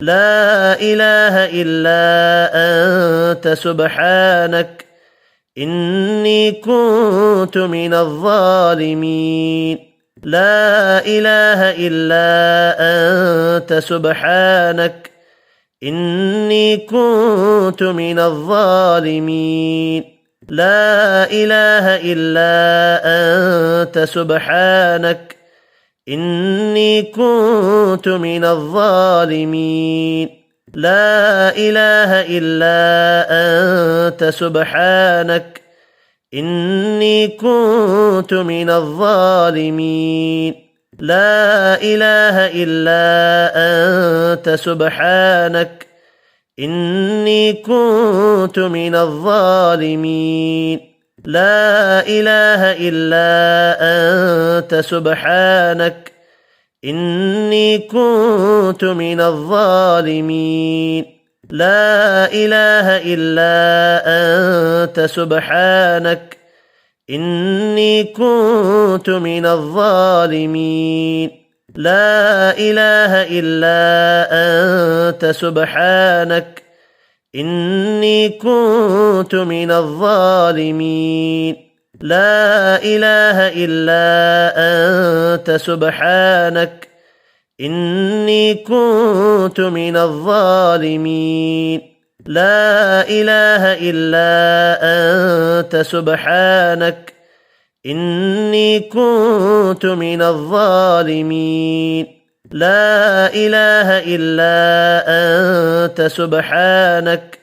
لا إله إلا أنت سبحانك إني كنت من الظالمين. لا إله إلا أنت سبحانك إني كنت من الظالمين. لا إله إلا أنت سبحانك إني كنت من الظالمين. لا إله إلا أنت سبحانك إني كنت من الظالمين. لا إله إلا أنت سبحانك إني كنت من الظالمين. لا إله إلا أنت سبحانك إني كنت من الظالمين. لا إله إلا أنت سبحانك إني كنت من الظالمين. لا إله إلا أنت سبحانك إني كنت من الظالمين. لا إله إلا أنت سبحانك إني كنت من الظالمين. لا إله إلا أنت سبحانك إني كنت من الظالمين. لا إله إلا أنت سبحانك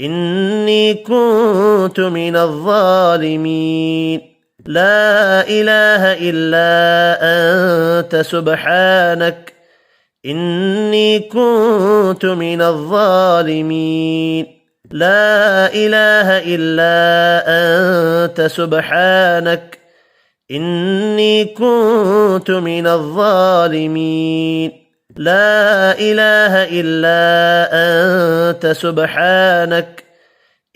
إني كنت من الظالمين. لا إله إلا أنت سبحانك إني كنت من الظالمين. لا إله إلا أنت سبحانك إني كنت من الظالمين. لا إله إلا أنت سبحانك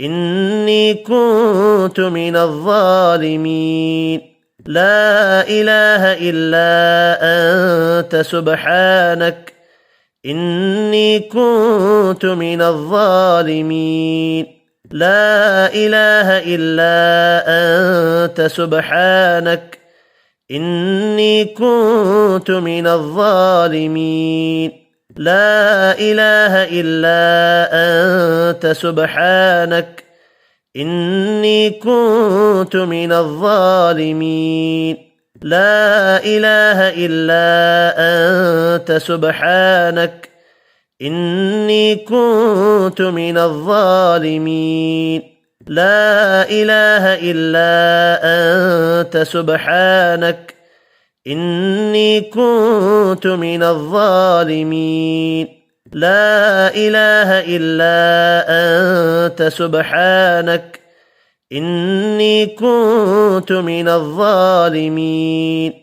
إني كنت من الظالمين. لا إله إلا أنت سبحانك إني كنت من الظالمين. لا إله إلا أنت سبحانك إني كنت من الظالمين. لا إله إلا أنت سبحانك إني كنت من الظالمين. لا إله إلا أنت سبحانك إني كنت من الظالمين. لا إله إلا أنت سبحانك إني كنت من الظالمين. لا إله إلا أنت سبحانك إني كنت من الظالمين.